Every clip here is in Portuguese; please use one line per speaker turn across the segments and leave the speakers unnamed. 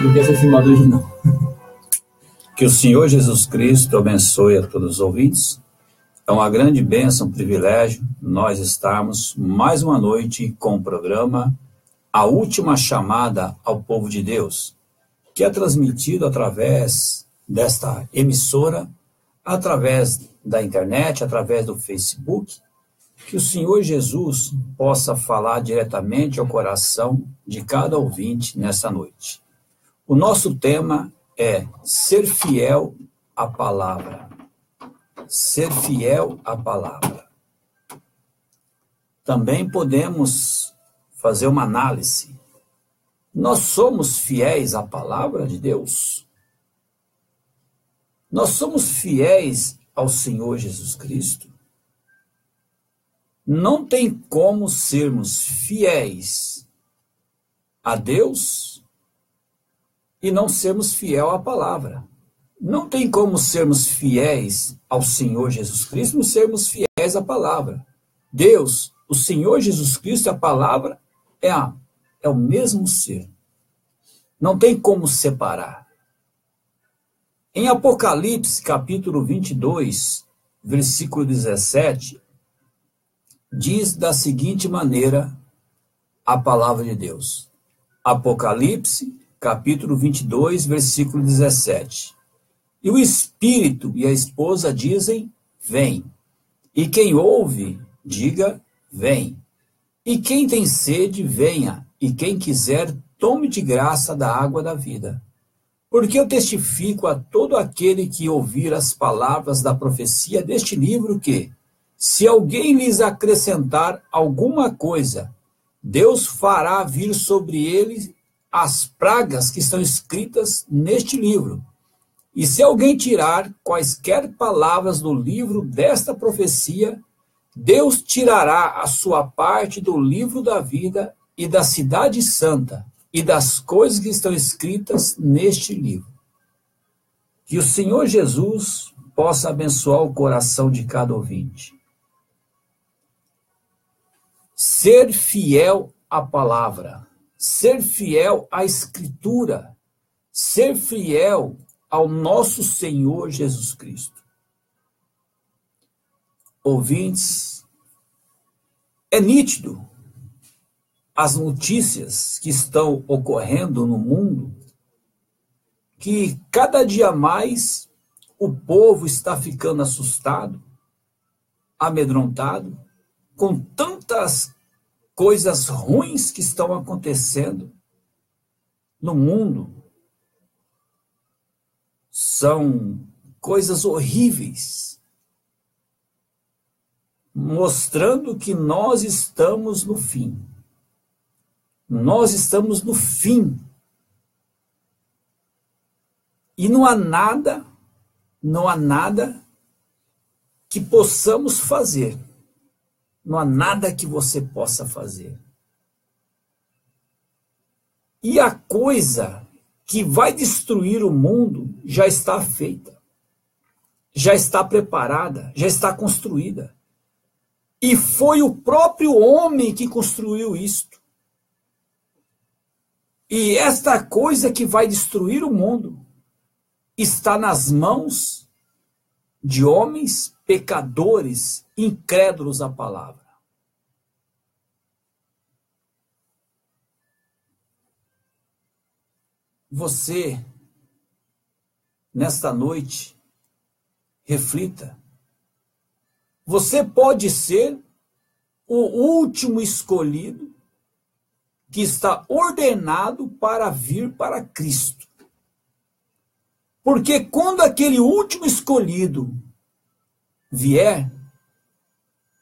Porque essa cima hoje não.
Que o Senhor Jesus Cristo abençoe a todos os ouvintes. É uma grande bênção, um privilégio, nós estarmos mais uma noite com o programa A Última Chamada ao Povo de Deus, que é transmitido através desta emissora, através da internet, através do Facebook. Que o Senhor Jesus possa falar diretamente ao coração de cada ouvinte nessa noite. O nosso tema é ser fiel à palavra. Ser fiel à palavra. Também podemos fazer uma análise. Nós somos fiéis à palavra de Deus? Nós somos fiéis ao Senhor Jesus Cristo? Não tem como sermos fiéis a Deus e não sermos fiel à palavra. Não tem como sermos fiéis ao Senhor Jesus Cristo e não sermos fiéis à palavra. Deus, o Senhor Jesus Cristo e a palavra é o mesmo ser. Não tem como separar. Em Apocalipse, capítulo 22, versículo 17, diz da seguinte maneira a palavra de Deus. Apocalipse, capítulo 22, versículo 17. E o Espírito e a esposa dizem, vem. E quem ouve, diga, vem. E quem tem sede, venha. E quem quiser, tome de graça da água da vida. Porque eu testifico a todo aquele que ouvir as palavras da profecia deste livro que, se alguém lhes acrescentar alguma coisa, Deus fará vir sobre ele as pragas que estão escritas neste livro. E se alguém tirar quaisquer palavras do livro desta profecia, Deus tirará a sua parte do livro da vida e da cidade santa e das coisas que estão escritas neste livro. Que o Senhor Jesus possa abençoar o coração de cada ouvinte. Ser fiel à palavra, ser fiel à Escritura, ser fiel ao nosso Senhor Jesus Cristo. Ouvintes, é nítido as notícias que estão ocorrendo no mundo, que cada dia mais o povo está ficando assustado, amedrontado, com tantas coisas ruins que estão acontecendo no mundo. São coisas horríveis, mostrando que nós estamos no fim. Nós estamos no fim. E não há nada que possamos fazer. Não há nada que você possa fazer. E a coisa que vai destruir o mundo já está feita. Já está preparada, já está construída. E foi o próprio homem que construiu isto. E esta coisa que vai destruir o mundo está nas mãos de homens pecadores, incrédulos à palavra. Você, nesta noite, reflita. Você pode ser o último escolhido que está ordenado para vir para Cristo. Porque quando aquele último escolhido vier,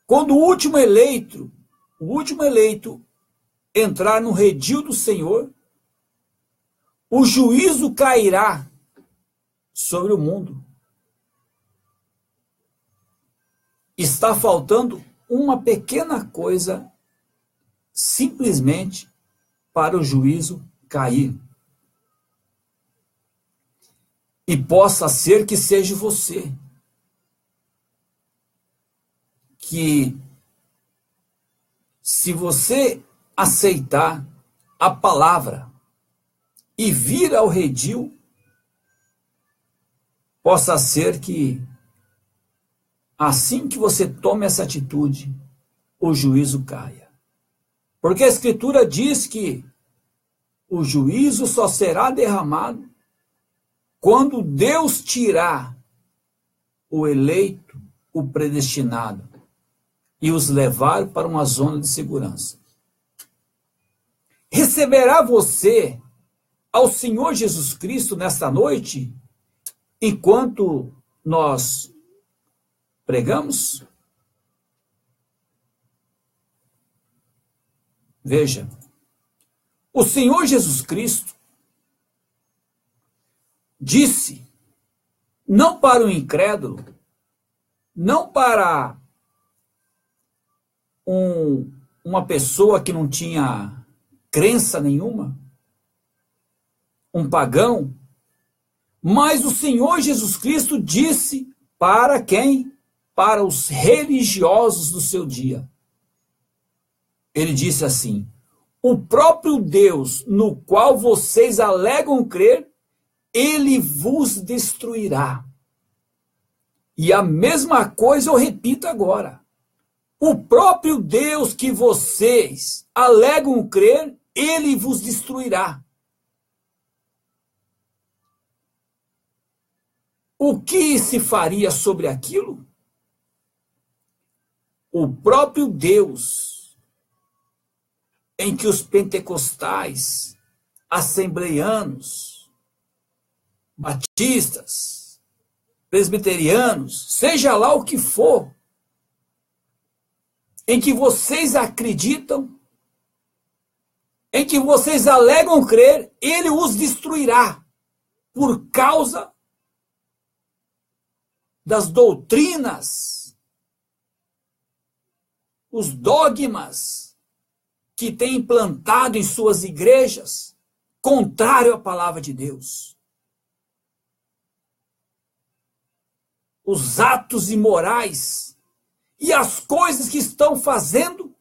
quando o último eleito entrar no redil do Senhor, o juízo cairá sobre o mundo. Está faltando uma pequena coisa, simplesmente para o juízo cair. E possa ser que seja você, que se você aceitar a palavra, e vir ao redil, possa ser que, assim que você tome essa atitude, o juízo caia. Porque a Escritura diz que o juízo só será derramado quando Deus tirar o eleito, o predestinado, e os levar para uma zona de segurança. Receberá você ao Senhor Jesus Cristo nesta noite, enquanto nós pregamos? Veja, o Senhor Jesus Cristo disse, não para o incrédulo, não para uma pessoa que não tinha crença nenhuma, um pagão, mas o Senhor Jesus Cristo disse para quem? Para os religiosos do seu dia. Ele disse assim: o próprio Deus no qual vocês alegam crer, ele vos destruirá. E a mesma coisa eu repito agora. O próprio Deus que vocês alegam crer, ele vos destruirá. O que se faria sobre aquilo? O próprio Deus em que os pentecostais, assembleianos, batistas, presbiterianos, seja lá o que for, em que vocês acreditam, em que vocês alegam crer, ele os destruirá por causa das doutrinas, os dogmas que tem implantado em suas igrejas, contrário à palavra de Deus. Os atos imorais e as coisas que estão fazendo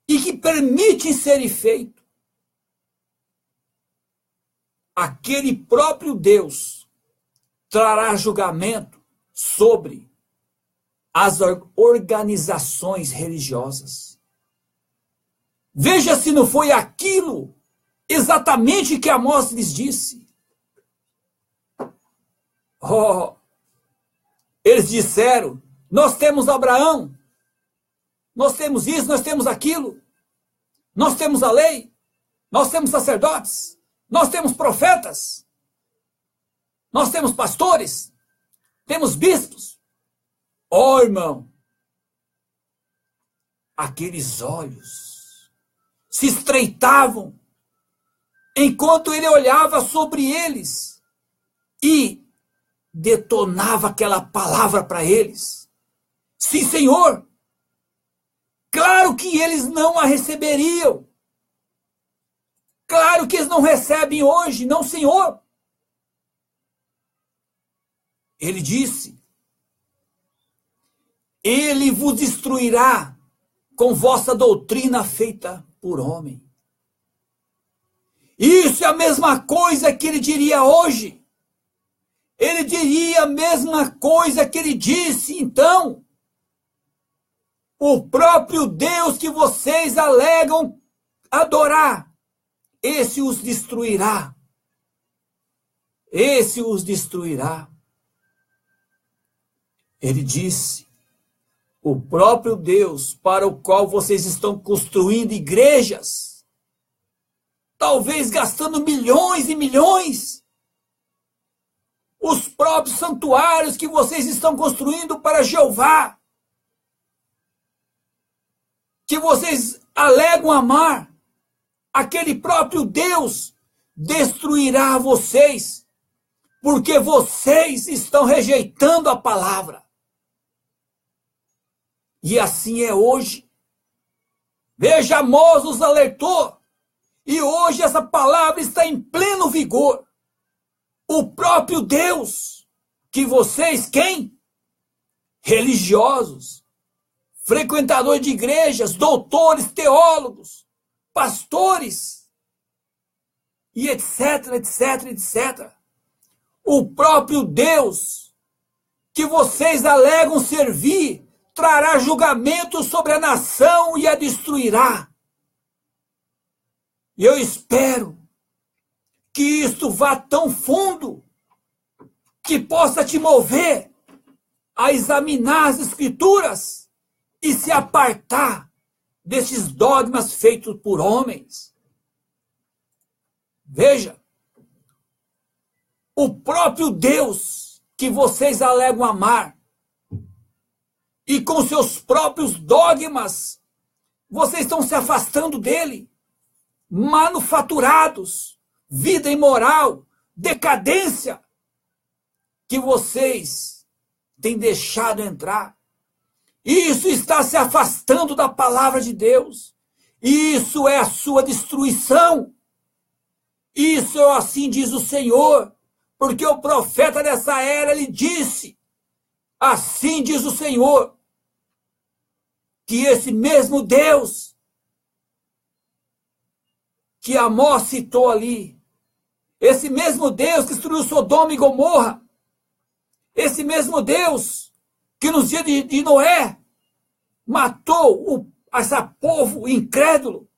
e que permitem serem feitos. Aquele próprio Deus trará julgamento sobre as organizações religiosas. Veja se não foi aquilo exatamente que Amós lhes disse. Oh, eles disseram, nós temos Abraão, nós temos isso, nós temos aquilo, nós temos a lei, nós temos sacerdotes, nós temos profetas, nós temos pastores, temos bispos. Oh, irmão, aqueles olhos se estreitavam enquanto ele olhava sobre eles e detonava aquela palavra para eles. Sim, Senhor. Claro que eles não a receberiam. Claro que eles não recebem hoje, não, Senhor. Ele disse, ele vos destruirá com vossa doutrina feita por homem. Isso é a mesma coisa que ele diria hoje. Ele diria a mesma coisa que ele disse, então. O próprio Deus que vocês alegam adorar, esse os destruirá. Esse os destruirá. Ele disse, o próprio Deus para o qual vocês estão construindo igrejas, talvez gastando milhões e milhões, os próprios santuários que vocês estão construindo para Jeová, que vocês alegam amar, aquele próprio Deus destruirá vocês, porque vocês estão rejeitando a palavra. E assim é hoje. Veja, Amós nos alertou. E hoje essa palavra está em pleno vigor. O próprio Deus, que vocês, quem? Religiosos, frequentadores de igrejas, doutores, teólogos, pastores, e etc, etc, etc. O próprio Deus que vocês alegam servir trará julgamento sobre a nação e a destruirá. E eu espero que isto vá tão fundo que possa te mover a examinar as Escrituras e se apartar desses dogmas feitos por homens. Veja, o próprio Deus que vocês alegam amar e com seus próprios dogmas vocês estão se afastando dele, manufaturados, vida imoral, decadência que vocês têm deixado entrar. Isso está se afastando da palavra de Deus. Isso é a sua destruição. Isso é assim diz o Senhor, porque o profeta dessa era, ele disse, assim diz o Senhor, que esse mesmo Deus que Amós citou ali, esse mesmo Deus que destruiu Sodoma e Gomorra, esse mesmo Deus que nos dias de Noé matou esse povo incrédulo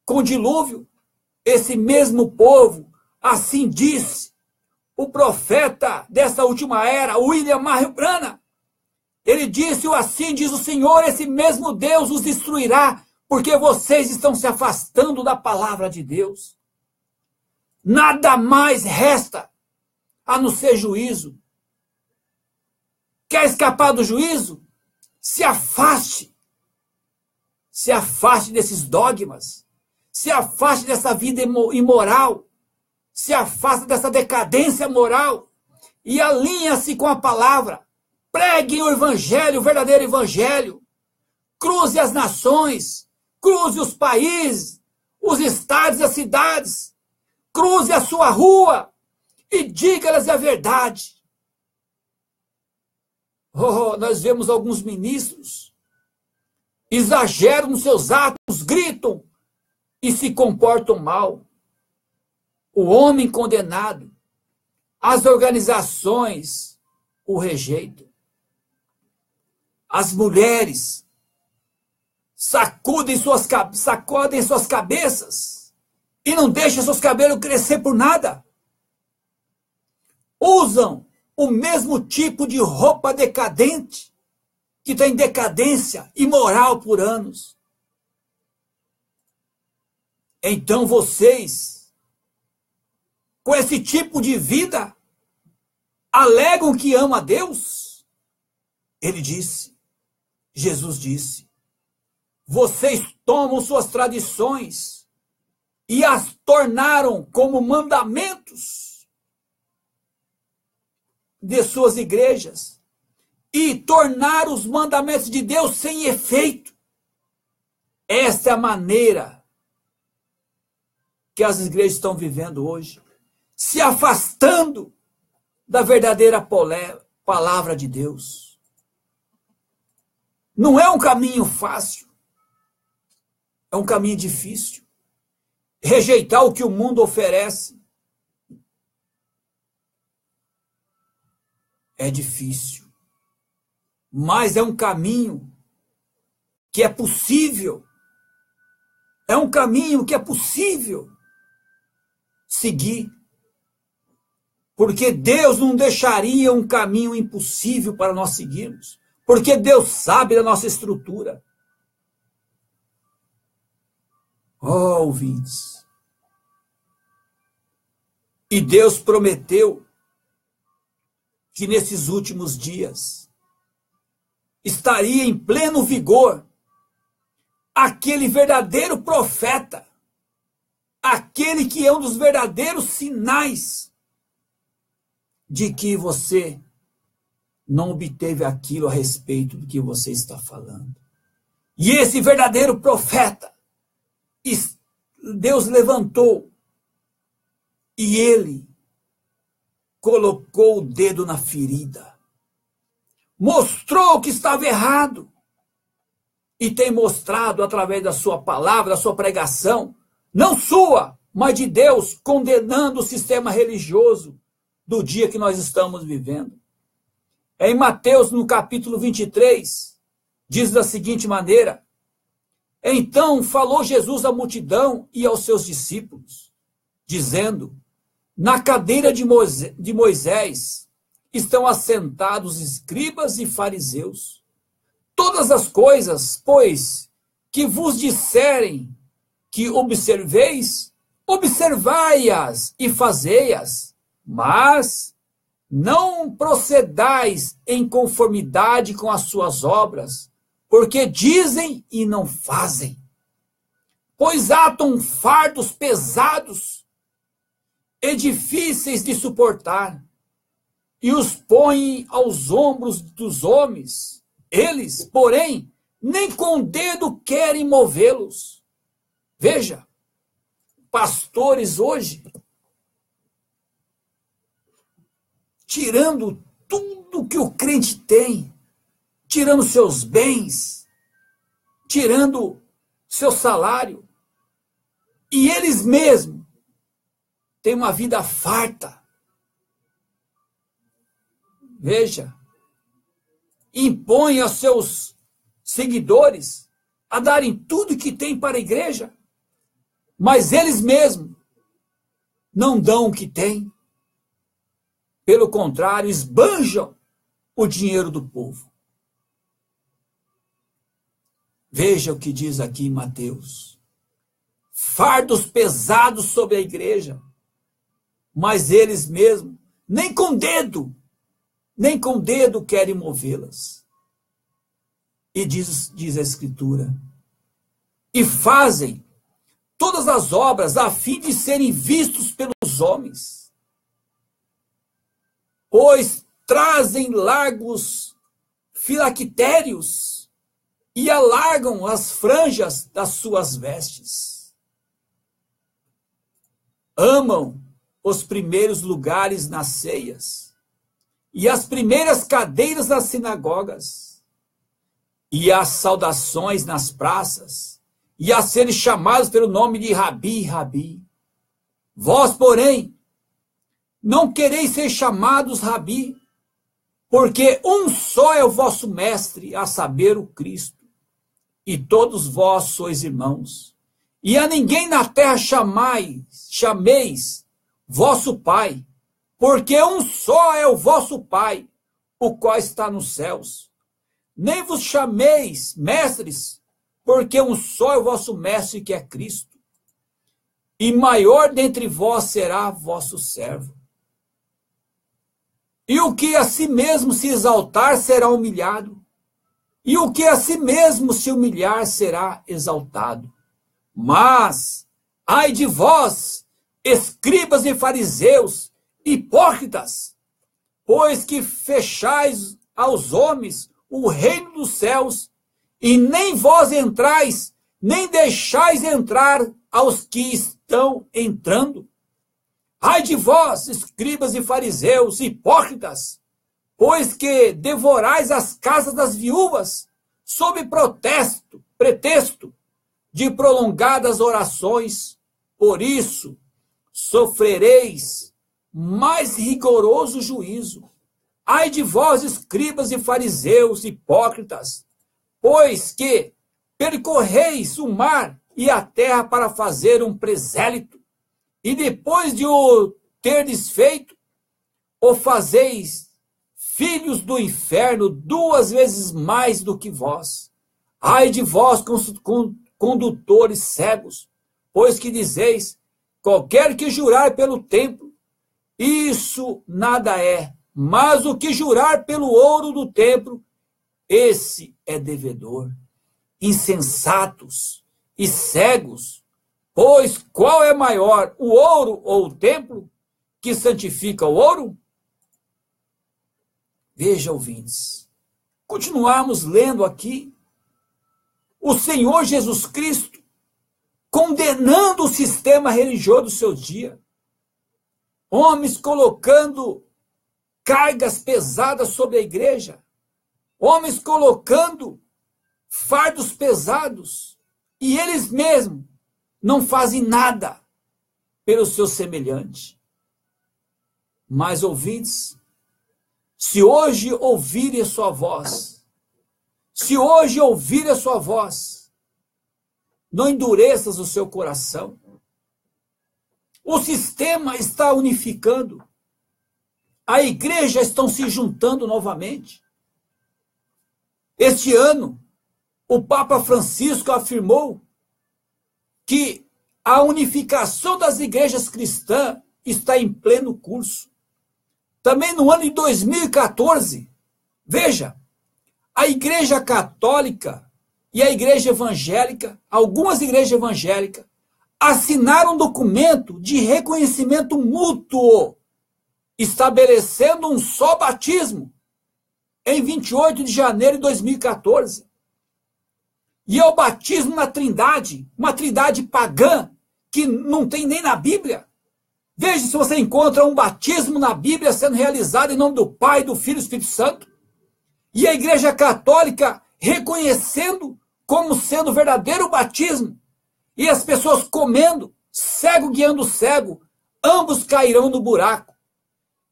com o dilúvio, esse mesmo povo, assim disse o profeta dessa última era, William Marion Branham. Ele disse, assim diz o Senhor, esse mesmo Deus os destruirá, porque vocês estão se afastando da palavra de Deus. Nada mais resta a não ser juízo. Quer escapar do juízo? Se afaste. Se afaste desses dogmas. Se afaste dessa vida imoral. Se afaste dessa decadência moral. E alinha-se com a palavra. Pregue o evangelho, o verdadeiro evangelho. Cruze as nações. Cruze os países. Os estados e as cidades. Cruze a sua rua. E diga-lhes a verdade. Nós vemos alguns ministros exageram nos seus atos, gritam e se comportam mal. O homem condenado, as organizações o rejeitam. As mulheres sacodem suas cabeças e não deixam seus cabelos crescer por nada. Usam o mesmo tipo de roupa decadente, que está em decadência imoral por anos. Então vocês, com esse tipo de vida, alegam que amam a Deus? Ele disse, Jesus disse, vocês tomam suas tradições e as tornaram como mandamentos de suas igrejas e tornar os mandamentos de Deus sem efeito. Esta é a maneira que as igrejas estão vivendo hoje, se afastando da verdadeira palavra de Deus. Não é um caminho fácil, é um caminho difícil. Rejeitar o que o mundo oferece é difícil, mas é um caminho que é possível. É um caminho que é possível seguir, porque Deus não deixaria um caminho impossível para nós seguirmos, porque Deus sabe da nossa estrutura. Ouvintes, e Deus prometeu que nesses últimos dias estaria em pleno vigor aquele verdadeiro profeta, aquele que é um dos verdadeiros sinais de que você não obteve aquilo a respeito do que você está falando. E esse verdadeiro profeta, Deus levantou e ele colocou o dedo na ferida, mostrou que estava errado e tem mostrado através da sua palavra, da sua pregação, não sua, mas de Deus condenando o sistema religioso do dia que nós estamos vivendo. Em Mateus, no capítulo 23, diz da seguinte maneira: então falou Jesus à multidão e aos seus discípulos, dizendo: na cadeira de Moisés estão assentados escribas e fariseus. Todas as coisas, pois, que vos disserem que observeis, observai-as e fazei-as, mas não procedais em conformidade com as suas obras, porque dizem e não fazem. Pois atam fardos pesados e difíceis de suportar, e os põem aos ombros dos homens. Eles, porém, nem com o dedo querem movê-los. Veja, pastores hoje, tirando tudo que o crente tem, tirando seus bens, tirando seu salário, e eles mesmos têm uma vida farta. Veja, impõe aos seus seguidores a darem tudo que têm para a igreja, mas eles mesmos não dão o que têm. Pelo contrário, esbanjam o dinheiro do povo. Veja o que diz aqui em Mateus: fardos pesados sobre a igreja, mas eles mesmos, nem com dedo querem movê-las. E diz a Escritura: e fazem todas as obras a fim de serem vistos pelos homens, pois trazem largos filactérios e alargam as franjas das suas vestes. Amam os primeiros lugares nas ceias e as primeiras cadeiras nas sinagogas, e as saudações nas praças, e a serem chamados pelo nome de Rabi, Rabi. Vós, porém, não quereis ser chamados Rabi, porque um só é o vosso mestre, a saber, o Cristo, e todos vós sois irmãos. E a ninguém na terra chameis vosso Pai, porque um só é o vosso Pai, o qual está nos céus. Nem vos chameis mestres, porque um só é o vosso mestre, que é Cristo. E maior dentre vós será vosso servo. E o que a si mesmo se exaltar será humilhado, e o que a si mesmo se humilhar será exaltado. Mas, ai de vós, escribas e fariseus, hipócritas, pois que fechais aos homens o reino dos céus, e nem vós entrais, nem deixais entrar aos que estão entrando. Ai de vós, escribas e fariseus, hipócritas, pois que devorais as casas das viúvas, sob pretexto de prolongadas orações. Por isso, sofrereis mais rigoroso juízo. Ai de vós, escribas e fariseus, hipócritas, pois que percorreis o mar e a terra para fazer um presélito, e depois de o terdes feito, o fazeis filhos do inferno 2 vezes mais do que vós. Ai de vós, condutores cegos, pois que dizeis: qualquer que jurar pelo templo, isso nada é, mas o que jurar pelo ouro do templo, esse é devedor. Insensatos e cegos, pois qual é maior, o ouro ou o templo, que santifica o ouro? Veja, ouvintes, continuarmos lendo aqui, o Senhor Jesus Cristo condenando o sistema religioso do seu dia, homens colocando cargas pesadas sobre a igreja, homens colocando fardos pesados, e eles mesmos não fazem nada pelo seu semelhante. Mas, ouvintes, se hoje ouvirem a sua voz, se hoje ouvirem a sua voz, não endureças o seu coração. O sistema está unificando. A igreja estão se juntando novamente. Este ano, o Papa Francisco afirmou que a unificação das igrejas cristãs está em pleno curso. Também no ano de 2014, veja, a Igreja Católica e a Igreja Evangélica, algumas igrejas evangélicas, assinaram um documento de reconhecimento mútuo, estabelecendo um só batismo, em 28 de janeiro de 2014. E é o batismo na Trindade, uma Trindade pagã, que não tem nem na Bíblia. Veja se você encontra um batismo na Bíblia sendo realizado em nome do Pai, do Filho e do Espírito Santo. E a Igreja Católica reconhecendo como sendo o verdadeiro batismo. E as pessoas comendo, cego guiando cego, ambos cairão no buraco.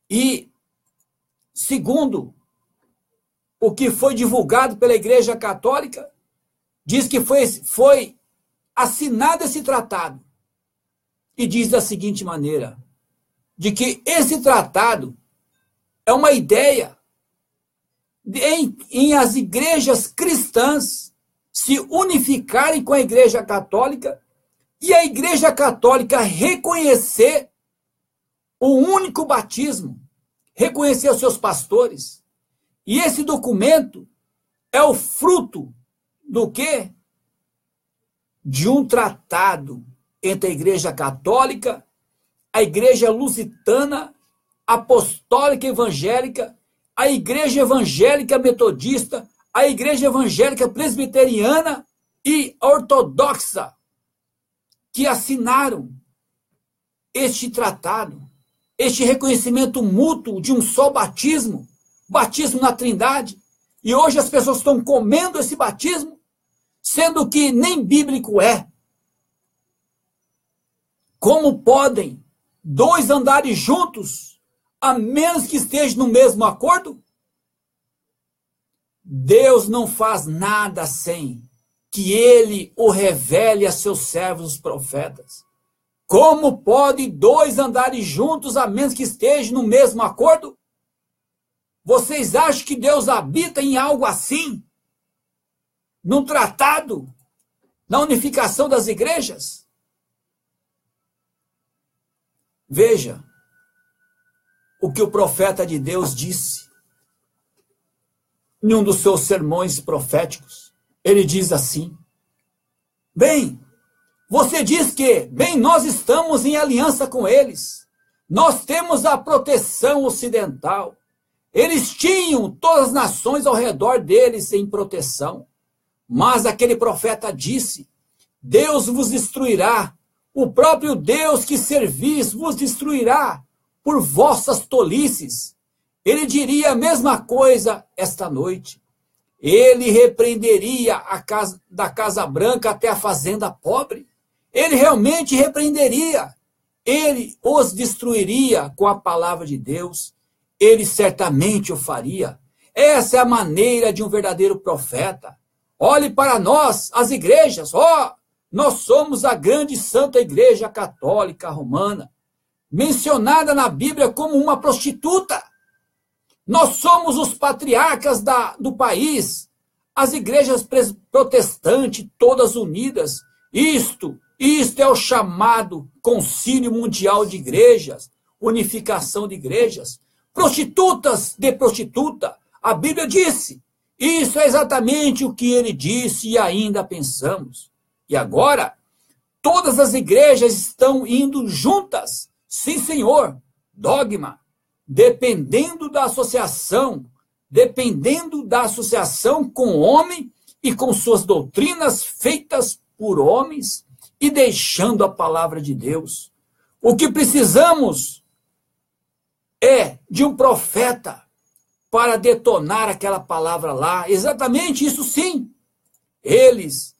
E, segundo o que foi divulgado pela Igreja Católica, diz que foi assinado esse tratado. E diz da seguinte maneira, de que esse tratado é uma ideia em as igrejas cristãs se unificarem com a Igreja Católica e a Igreja Católica reconhecer o único batismo, reconhecer os seus pastores. E esse documento é o fruto do quê? De um tratado entre a Igreja Católica, a Igreja Lusitana, Apostólica Evangélica, a Igreja Evangélica Metodista, a Igreja Evangélica Presbiteriana e Ortodoxa, que assinaram este tratado, este reconhecimento mútuo de um só batismo, batismo na Trindade. E hoje as pessoas estão comendo esse batismo, sendo que nem bíblico é. Como podem dois andarem juntos, a menos que estejam no mesmo acordo? Deus não faz nada sem que ele o revele a seus servos, os profetas. Como pode dois andarem juntos, a menos que estejam no mesmo acordo? Vocês acham que Deus habita em algo assim? Num tratado? Na unificação das igrejas? Veja o que o profeta de Deus disse em um dos seus sermões proféticos. Ele diz assim: bem, você diz que, bem, nós estamos em aliança com eles. Nós temos a proteção ocidental. Eles tinham todas as nações ao redor deles em proteção. Mas aquele profeta disse: Deus vos destruirá. O próprio Deus que servis vos destruirá por vossas tolices. Ele diria a mesma coisa esta noite. Ele repreenderia da casa branca até a fazenda pobre. Ele realmente repreenderia. Ele os destruiria com a palavra de Deus. Ele certamente o faria. Essa é a maneira de um verdadeiro profeta. Olhe para nós, as igrejas. Nós somos a grande santa igreja católica romana, mencionada na Bíblia como uma prostituta. Nós somos os patriarcas do país, as igrejas protestantes, todas unidas. Isto é o chamado Concílio Mundial de Igrejas, unificação de igrejas. Prostitutas de prostituta, a Bíblia disse. Isso é exatamente o que ele disse e ainda pensamos. E agora, todas as igrejas estão indo juntas. Sim, Senhor. Dogma. Dependendo da associação com o homem e com suas doutrinas feitas por homens e deixando a palavra de Deus. O que precisamos é de um profeta para detonar aquela palavra lá. Exatamente isso, sim. Eles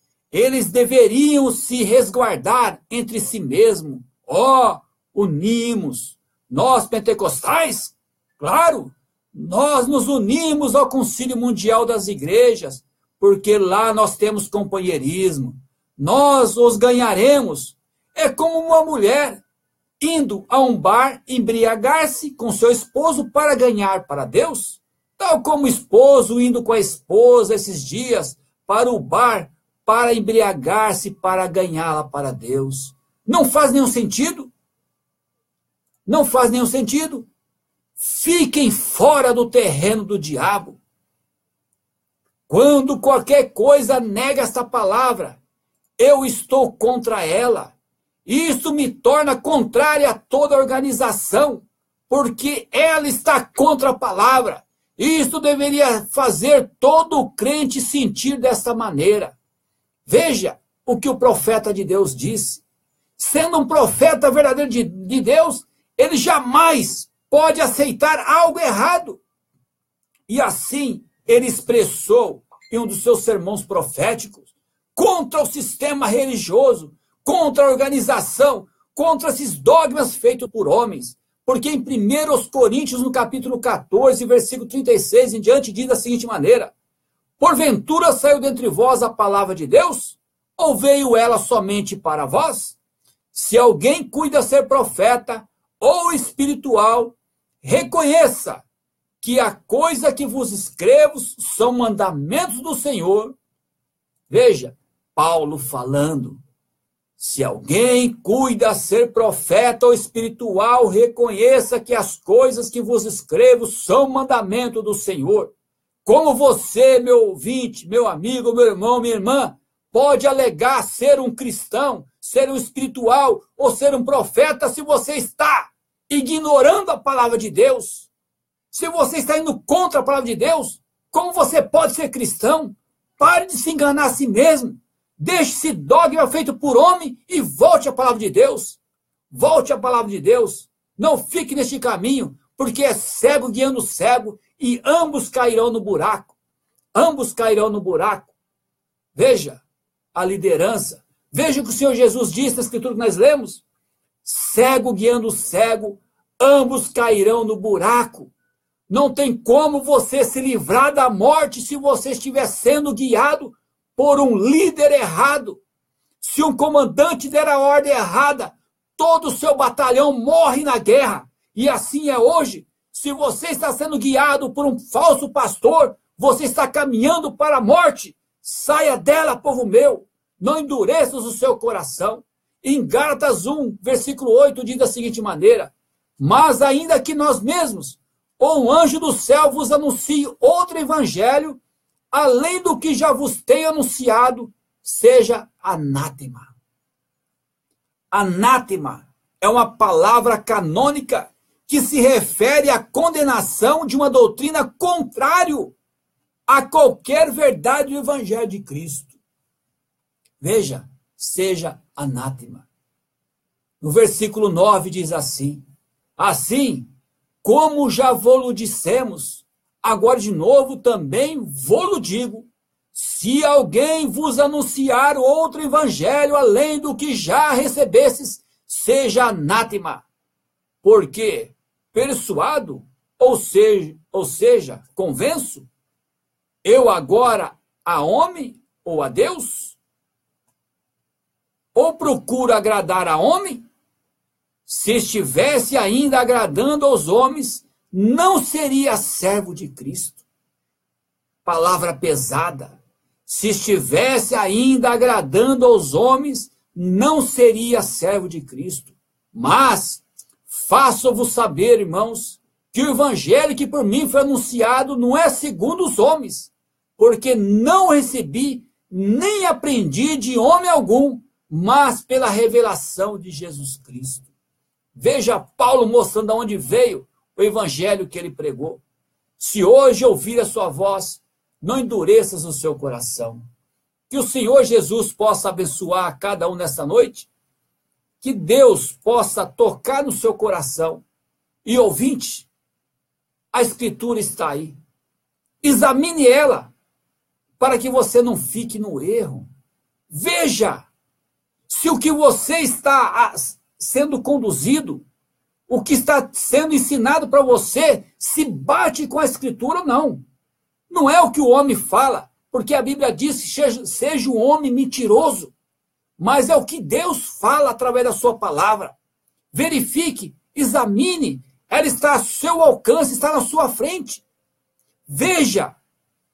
deveriam se resguardar entre si mesmos Ó, unimos. Nós, pentecostais, claro, nós nos unimos ao Concílio Mundial das Igrejas, porque lá nós temos companheirismo. Nós os ganharemos. É como uma mulher indo a um bar embriagar-se com seu esposo para ganhar para Deus, tal como o esposo indo com a esposa esses dias para o bar para embriagar-se para ganhá-la para Deus. Não faz nenhum sentido? Não faz nenhum sentido. Fiquem fora do terreno do diabo. Quando qualquer coisa nega esta palavra, eu estou contra ela. Isso me torna contrária a toda organização, porque ela está contra a palavra. Isso deveria fazer todo crente sentir desta maneira. Veja o que o profeta de Deus disse. Sendo um profeta verdadeiro de Deus, ele jamais pode aceitar algo errado. E assim ele expressou em um dos seus sermões proféticos contra o sistema religioso, contra a organização, contra esses dogmas feitos por homens. Porque em 1 Coríntios, no capítulo 14, versículo 36 em diante, diz da seguinte maneira: porventura saiu dentre vós a palavra de Deus? Ou veio ela somente para vós? Se alguém cuida ser profeta ou espiritual, reconheça que a coisa que vos escrevo são mandamentos do Senhor. Veja, Paulo falando. Se alguém cuida ser profeta ou espiritual, reconheça que as coisas que vos escrevo são mandamento do Senhor. Como você, meu ouvinte, meu amigo, meu irmão, minha irmã, pode alegar ser um cristão, ser um espiritual ou ser um profeta se você está ignorando a palavra de Deus? Se você está indo contra a palavra de Deus, como você pode ser cristão? Pare de se enganar a si mesmo. Deixe esse dogma feito por homem e volte à palavra de Deus. Volte à palavra de Deus. Não fique neste caminho, porque é cego guiando cego e ambos cairão no buraco. Ambos cairão no buraco. Veja a liderança. Veja o que o Senhor Jesus disse na escritura que nós lemos. Cego guiando cego, ambos cairão no buraco. Não tem como você se livrar da morte se você estiver sendo guiado por um líder errado. Se um comandante der a ordem errada, todo o seu batalhão morre na guerra. E assim é hoje. Se você está sendo guiado por um falso pastor, você está caminhando para a morte. Saia dela, povo meu. Não endureças o seu coração. Em Gálatas 1, versículo 8, diz da seguinte maneira: mas ainda que nós mesmos, ou um anjo do céu vos anuncie outro evangelho, além do que já vos tenho anunciado, seja anátema. Anátema é uma palavra canônica que se refere à condenação de uma doutrina contrária a qualquer verdade do evangelho de Cristo. Veja, seja anátema. No versículo 9 diz assim: assim, como já vô-lo dissemos, agora de novo também vô-lo digo, se alguém vos anunciar outro evangelho além do que já recebestes, seja anátema. Porque persuado, ou seja, convenço, eu agora a homem ou a Deus? Ou procuro agradar a homem? Se estivesse ainda agradando aos homens, não seria servo de Cristo. Palavra pesada. Se estivesse ainda agradando aos homens, não seria servo de Cristo. Mas faço-vos saber, irmãos, que o evangelho que por mim foi anunciado não é segundo os homens, porque não recebi nem aprendi de homem algum, mas pela revelação de Jesus Cristo. Veja Paulo mostrando de onde veio o evangelho que ele pregou. Se hoje ouvir a sua voz, não endureças o seu coração. Que o Senhor Jesus possa abençoar cada um nesta noite. Que Deus possa tocar no seu coração. E ouvinte, a Escritura está aí. Examine ela, para que você não fique no erro. Veja se o que você está sendo conduzido, o que está sendo ensinado para você, se bate com a Escritura ou não. Não é o que o homem fala, porque a Bíblia diz que seja um homem mentiroso, mas é o que Deus fala através da sua palavra. Verifique, examine, ela está ao seu alcance, está na sua frente. Veja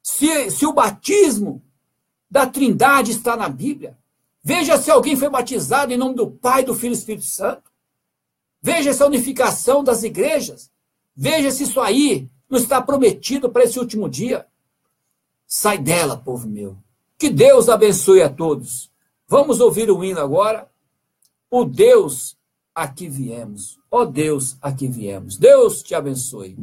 se o batismo da Trindade está na Bíblia. Veja se alguém foi batizado em nome do Pai, do Filho e do Espírito Santo. Veja essa unificação das igrejas. Veja se isso aí não está prometido para esse último dia. Sai dela, povo meu. Que Deus abençoe a todos. Vamos ouvir o hino agora. O Deus a que viemos. Ó Deus a que viemos. Deus te abençoe.